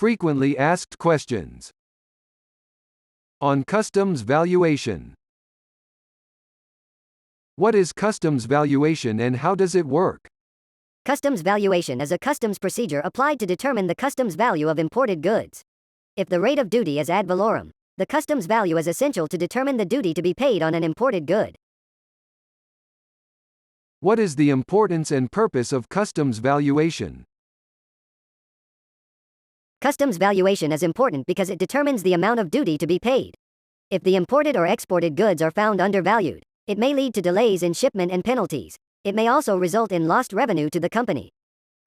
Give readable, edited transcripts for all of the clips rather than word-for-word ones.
Frequently asked questions. On customs valuation. What is customs valuation and how does it work? Customs valuation is a customs procedure applied to determine the customs value of imported goods. If the rate of duty is ad valorem, the customs value is essential to determine the duty to be paid on an imported good. What is the importance and purpose of customs valuation? Customs valuation is important because it determines the amount of duty to be paid. If the imported or exported goods are found undervalued, it may lead to delays in shipment and penalties. It may also result in lost revenue to the company.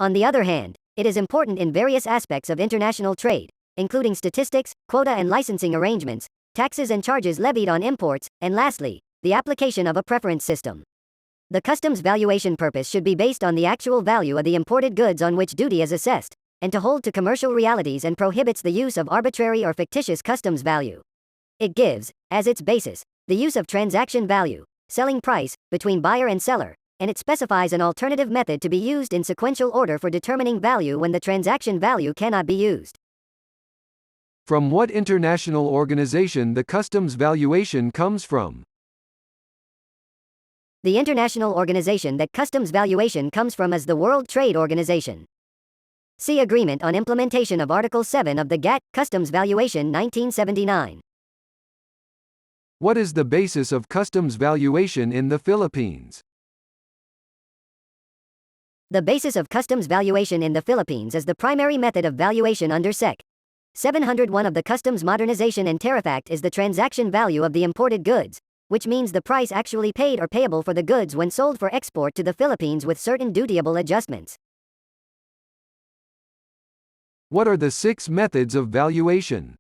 On the other hand, it is important in various aspects of international trade, including statistics, quota and licensing arrangements, taxes and charges levied on imports, and lastly, the application of a preference system. The customs valuation purpose should be based on the actual value of the imported goods on which duty is assessed, and to hold to commercial realities and prohibits the use of arbitrary or fictitious customs value. It gives, as its basis, the use of transaction value, selling price, between buyer and seller, and it specifies an alternative method to be used in sequential order for determining value when the transaction value cannot be used. From what international organization the customs valuation comes from? The international organization that customs valuation comes from is the World Trade Organization. See Agreement on Implementation of Article 7 of the GATT, Customs Valuation 1979. What is the basis of customs valuation in the Philippines? The basis of customs valuation in the Philippines is the primary method of valuation under Sec. 701 of the Customs Modernization and Tariff Act is the transaction value of the imported goods, which means the price actually paid or payable for the goods when sold for export to the Philippines with certain dutiable adjustments. What are the 6 methods of valuation?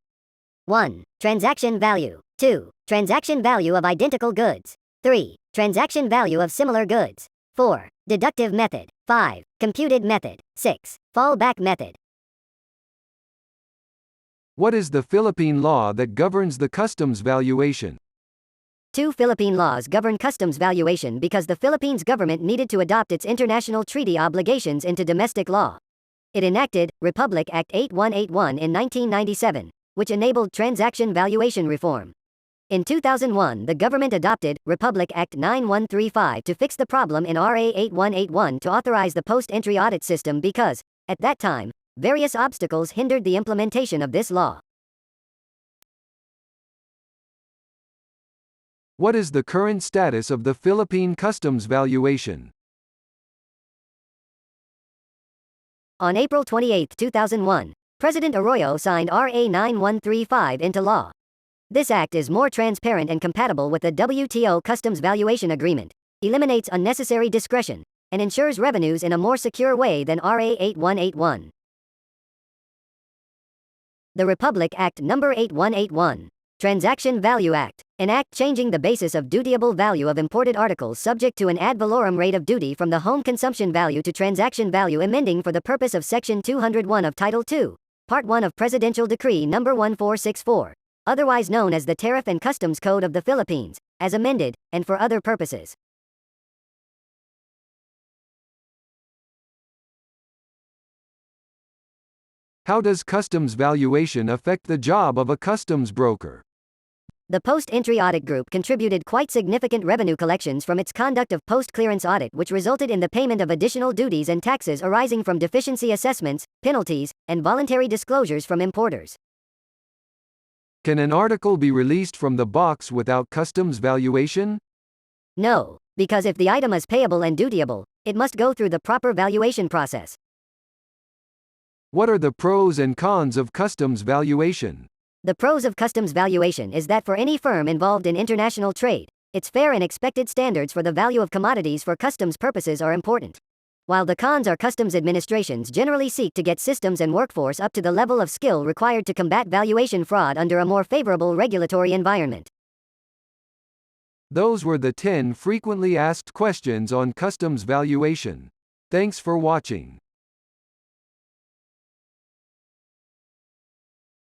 1. Transaction value. 2. Transaction value of identical goods. 3. Transaction value of similar goods. 4. Deductive method. 5. Computed method. 6. Fallback method. What is the Philippine law that governs the customs valuation? 2 Philippine laws govern customs valuation because the Philippines government needed to adopt its international treaty obligations into domestic law. It enacted Republic Act 8181 in 1997, which enabled transaction valuation reform. In 2001, the government adopted Republic Act 9135 to fix the problem in RA 8181 to authorize the post-entry audit system because, at that time, various obstacles hindered the implementation of this law. What is the current status of the Philippine customs valuation? On April 28, 2001, President Arroyo signed RA 9135 into law. This act is more transparent and compatible with the WTO Customs Valuation Agreement, eliminates unnecessary discretion, and ensures revenues in a more secure way than RA 8181. The Republic Act No. 8181. Transaction Value Act, an act changing the basis of dutiable value of imported articles subject to an ad valorem rate of duty from the home consumption value to transaction value, amending for the purpose of Section 201 of Title II, Part 1 of Presidential Decree No. 1464, otherwise known as the Tariff and Customs Code of the Philippines, as amended, and for other purposes. How does customs valuation affect the job of a customs broker? The Post-Entry Audit Group contributed quite significant revenue collections from its conduct of post-clearance audit, which resulted in the payment of additional duties and taxes arising from deficiency assessments, penalties, and voluntary disclosures from importers. Can an article be released from the box without customs valuation? No, because if the item is payable and dutiable, it must go through the proper valuation process. What are the pros and cons of customs valuation? The pros of customs valuation is that for any firm involved in international trade, its fair and expected standards for the value of commodities for customs purposes are important. While the cons are customs administrations generally seek to get systems and workforce up to the level of skill required to combat valuation fraud under a more favorable regulatory environment. Those were the 10 frequently asked questions on customs valuation. Thanks for watching.